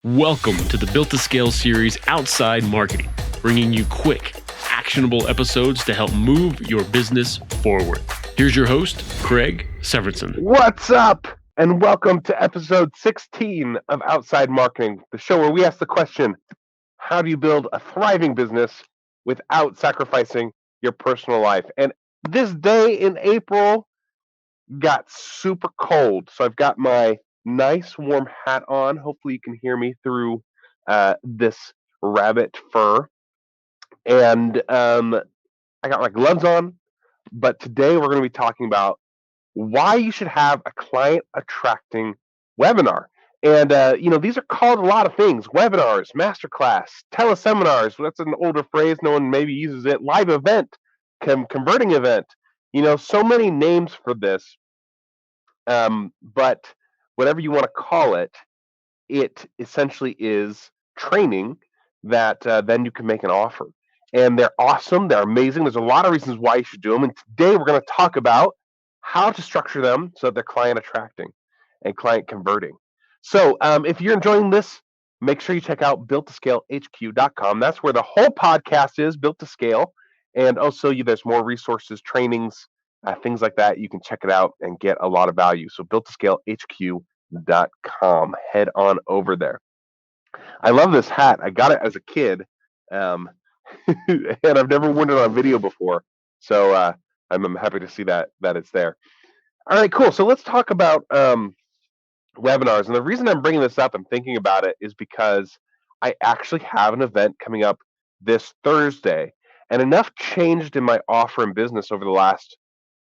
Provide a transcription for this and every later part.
Welcome to the Built to Scale series Outside Marketing, bringing you quick, actionable episodes to help move your business forward. Here's your host, Craig Severinson. What's up? And welcome to episode 16 of Outside Marketing, the show where we ask the question, how do you build a thriving business without sacrificing your personal life? And this day in April got super cold. So I've got my nice warm hat on. Hopefully you can hear me through this rabbit fur. And I got my gloves on. But today we're going to be talking about why you should have a client attracting webinar. And these are called a lot of things: webinars, masterclass, teleseminars. That's an older phrase. No one maybe uses it. Live event, converting event. So many names for this. But whatever you want to call it, it essentially is training that then you can make an offer. And they're awesome. They're amazing. There's a lot of reasons why you should do them. And today we're going to talk about how to structure them so that they're client attracting and client converting. So if you're enjoying this, make sure you check out builttoscalehq.com. That's where the whole podcast is, Built to Scale. And also there's more resources, trainings, things like that. You can check it out and get a lot of value. So builttoscalehq.com. Head on over there. I love this hat. I got it as a kid, and I've never worn it on video before. So I'm happy to see that it's there. All right, cool. So let's talk about webinars. And the reason I'm bringing this up and thinking about it is because I actually have an event coming up this Thursday, and enough changed in my offer and business over the last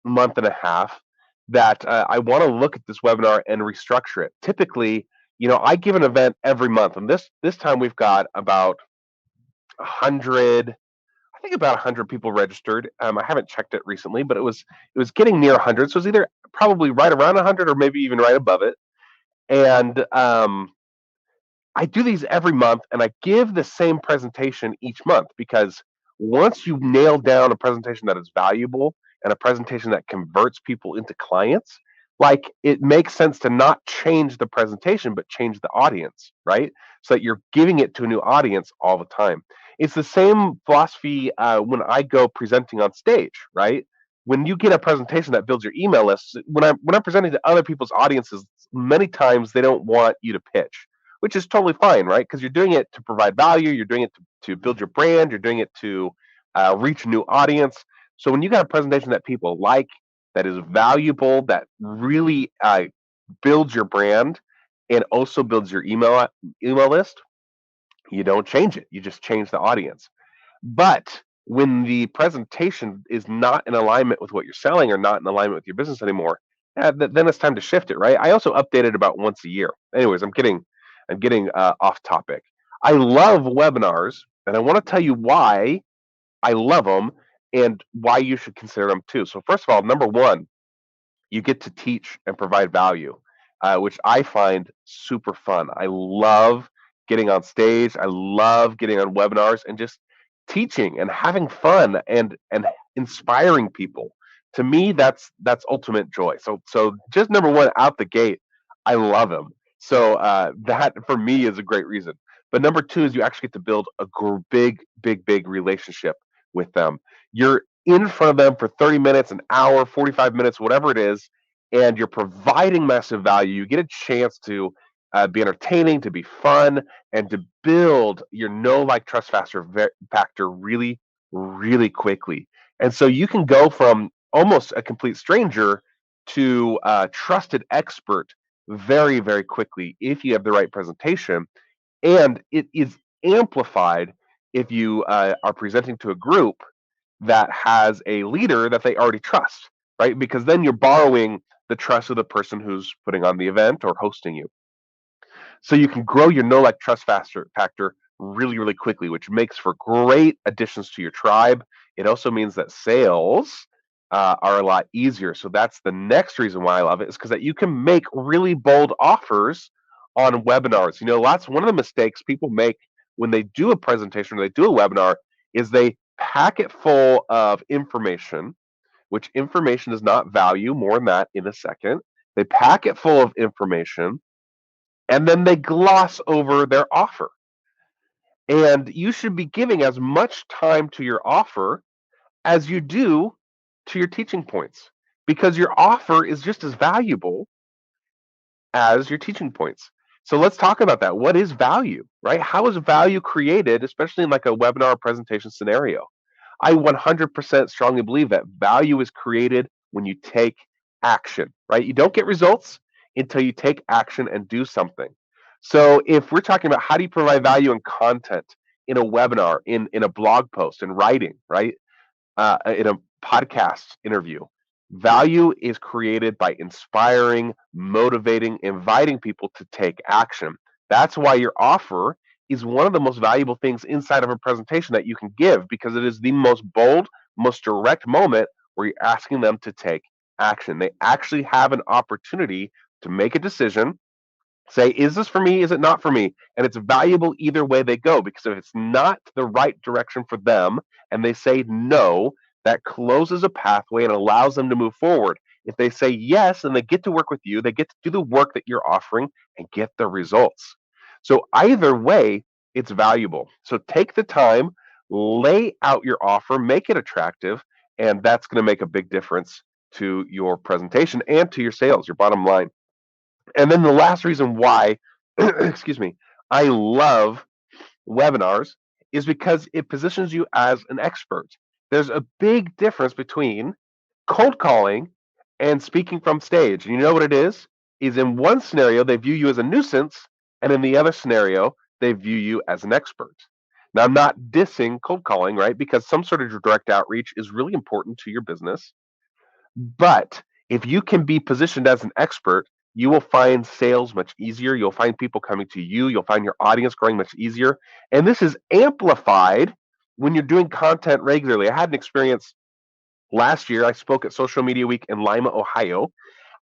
month and a half that I want to look at this webinar and restructure it. Typically, I give an event every month, and this time we've got about 100. I think about 100 people registered. I haven't checked it recently, but it was getting near 100, so it was either probably right around 100 or maybe even right above it. And I do these every month, and I give the same presentation each month because once you nail down a presentation that is valuable and a presentation that converts people into clients, like it makes sense to not change the presentation, but change the audience, right? So that you're giving it to a new audience all the time. It's the same philosophy when I go presenting on stage, right? When you get a presentation that builds your email list, when I'm presenting to other people's audiences, many times they don't want you to pitch, which is totally fine, right? Because you're doing it to provide value, you're doing it to build your brand, you're doing it to reach a new audience. So when you got a presentation that people like, that is valuable, that really builds your brand and also builds your email list, you don't change it. You just change the audience. But when the presentation is not in alignment with what you're selling or not in alignment with your business anymore, then it's time to shift it, right? I also update it about once a year. Anyways, I'm getting off topic. I love webinars, and I want to tell you why I love them and why you should consider them too. So first of all, number one, you get to teach and provide value, which I find super fun. I love getting on stage. I love getting on webinars and just teaching and having fun and inspiring people. To me, that's ultimate joy. So just number one out the gate, I love them. So that for me is a great reason. But number two is you actually get to build a big relationship with them. You're in front of them for 30 minutes, an hour, 45 minutes, whatever it is, and you're providing massive value. You get a chance to be entertaining, to be fun, and to build your know, like, trust factor really, really quickly. And so you can go from almost a complete stranger to a trusted expert very, very quickly if you have the right presentation. And it is amplified if you are presenting to a group that has a leader that they already trust, right? Because then you're borrowing the trust of the person who's putting on the event or hosting you. So you can grow your know, like, trust factor really, really quickly, which makes for great additions to your tribe. It also means that sales are a lot easier. So that's the next reason why I love it, is because that you can make really bold offers on webinars. One of the mistakes people make when they do a presentation or they do a webinar is they pack it full of information, which information is not value. More on that in a second. They pack it full of information, and then they gloss over their offer. And you should be giving as much time to your offer as you do to your teaching points, because your offer is just as valuable as your teaching points. So let's talk about that. What is value, right? How is value created, especially in like a webinar or presentation scenario? I 100% strongly believe that value is created when you take action, right? You don't get results until you take action and do something. So if we're talking about how do you provide value in content, in a webinar, in a blog post, in writing, right? In a podcast interview. Value is created by inspiring, motivating, inviting people to take action. That's why your offer is one of the most valuable things inside of a presentation that you can give, because it is the most bold, most direct moment where you're asking them to take action. They actually have an opportunity to make a decision, say, is this for me? Is it not for me? And it's valuable either way they go, because if it's not the right direction for them and they say no, that closes a pathway and allows them to move forward. If they say yes and they get to work with you, they get to do the work that you're offering and get the results. So either way, it's valuable. So take the time, lay out your offer, make it attractive, and that's going to make a big difference to your presentation and to your sales, your bottom line. And then the last reason why, excuse me, I love webinars is because it positions you as an expert. There's a big difference between cold calling and speaking from stage. And you know what it is? Is in one scenario, they view you as a nuisance, and in the other scenario, they view you as an expert. Now, I'm not dissing cold calling, right? Because some sort of direct outreach is really important to your business. But if you can be positioned as an expert, you will find sales much easier. You'll find people coming to you. You'll find your audience growing much easier. And this is amplified when you're doing content regularly. I had an experience last year. I spoke at Social Media Week in Lima, Ohio,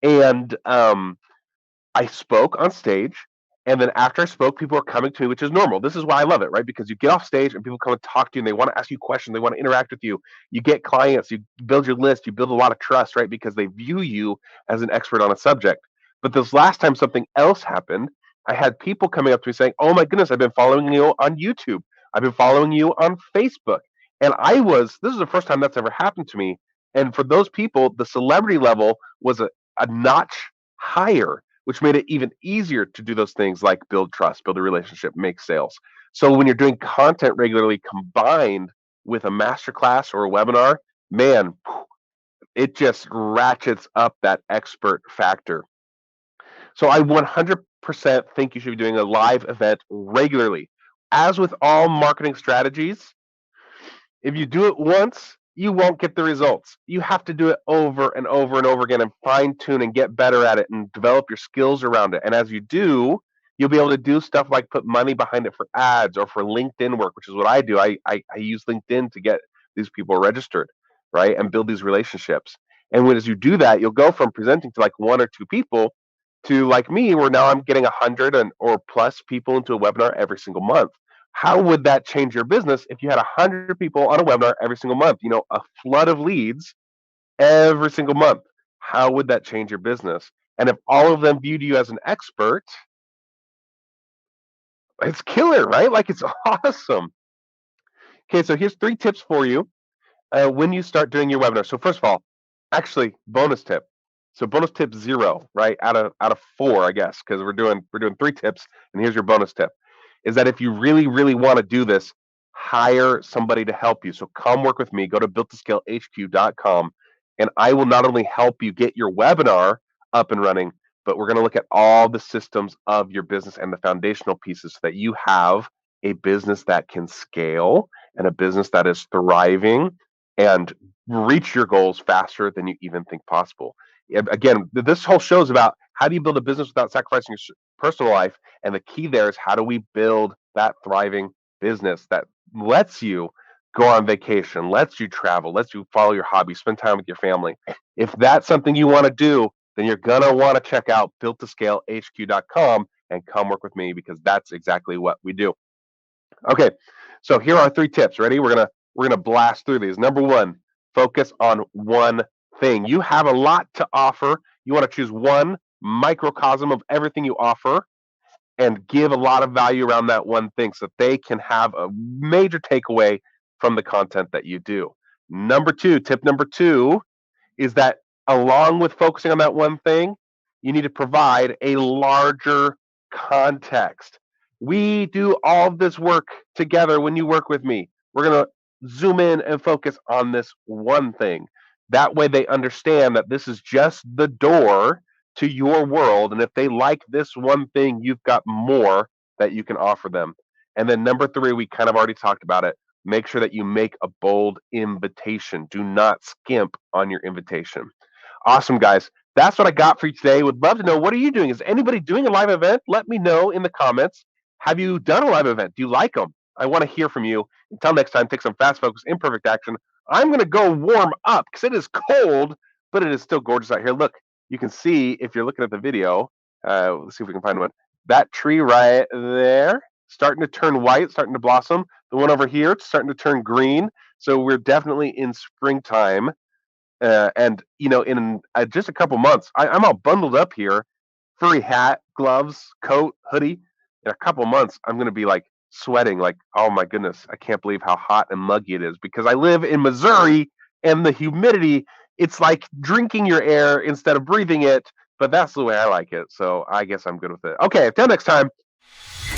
and I spoke on stage, and then after I spoke, people are coming to me, which is normal. This is why I love it, right? Because you get off stage and people come and talk to you, and they want to ask you questions, they want to interact with you. You get clients, you build your list, you build a lot of trust, right? Because they view you as an expert on a subject. But this last time something else happened, I had people coming up to me saying, "Oh my goodness, I've been following you on YouTube. I've been following you on Facebook." And this is the first time that's ever happened to me. And for those people, the celebrity level was a notch higher, which made it even easier to do those things like build trust, build a relationship, make sales. So when you're doing content regularly combined with a masterclass or a webinar, man, it just ratchets up that expert factor. So I 100% think you should be doing a live event regularly. As with all marketing strategies, if you do it once, you won't get the results. You have to do it over and over and over again and fine tune and get better at it and develop your skills around it. And as you do, you'll be able to do stuff like put money behind it for ads or for LinkedIn work, which is what I do. I use LinkedIn to get these people registered, right? And build these relationships. And when as you do that, you'll go from presenting to like one or two people to like me, where now I'm getting 100 or plus people into a webinar every single month. How would that change your business if you had 100 people on a webinar every single month? You know, a flood of leads every single month. How would that change your business? And if all of them viewed you as an expert, it's killer, right? Like it's awesome. Okay, so here's 3 tips for you when you start doing your webinar. So first of all, actually, bonus tip. So bonus tip 0, right? Out of 4, I guess, because we're doing 3 tips, and here's your bonus tip. Is that if you really, really want to do this, hire somebody to help you. So come work with me. Go to builttoscalehq.com, and I will not only help you get your webinar up and running, but we're going to look at all the systems of your business and the foundational pieces so that you have a business that can scale and a business that is thriving and reach your goals faster than you even think possible. Again, this whole show is about how do you build a business without sacrificing your personal life, and the key there is how do we build that thriving business that lets you go on vacation, lets you travel, lets you follow your hobby, spend time with your family. If that's something you want to do, then you're going to want to check out builttoscalehq.com and come work with me, because that's exactly what we do. Okay, so here are 3 tips. Ready? We're gonna blast through these. Number 1, focus on one thing. You have a lot to offer. You want to choose one microcosm of everything you offer, and give a lot of value around that one thing so that they can have a major takeaway from the content that you do. Tip number two is that along with focusing on that one thing, you need to provide a larger context. We do all of this work together when you work with me. We're going to zoom in and focus on this one thing. That way they understand that this is just the door to your world. And if they like this one thing, you've got more that you can offer them. And then number three, we kind of already talked about it. Make sure that you make a bold invitation. Do not skimp on your invitation. Awesome, guys. That's what I got for you today. Would love to know, what are you doing? Is anybody doing a live event? Let me know in the comments. Have you done a live event? Do you like them? I want to hear from you. Until next time, take some fast focus, imperfect action. I'm going to go warm up because it is cold, but it is still gorgeous out here. Look, you can see if you're looking at the video. Let's see if we can find one. That tree right there, starting to turn white, starting to blossom. The one over here, it's starting to turn green. So we're definitely in springtime. And in just a couple months, I'm all bundled up here, furry hat, gloves, coat, hoodie. In a couple months, I'm going to be like sweating, like, oh my goodness, I can't believe how hot and muggy it is because I live in Missouri and the humidity, it's like drinking your air instead of breathing it. But that's the way I like it. So I guess I'm good with it. Okay, until next time,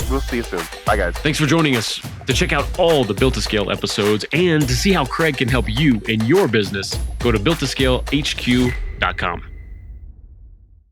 we'll see you soon. Bye, guys. Thanks for joining us. To check out all the Built to Scale episodes and to see how Craig can help you in your business, go to builttoscalehq.com.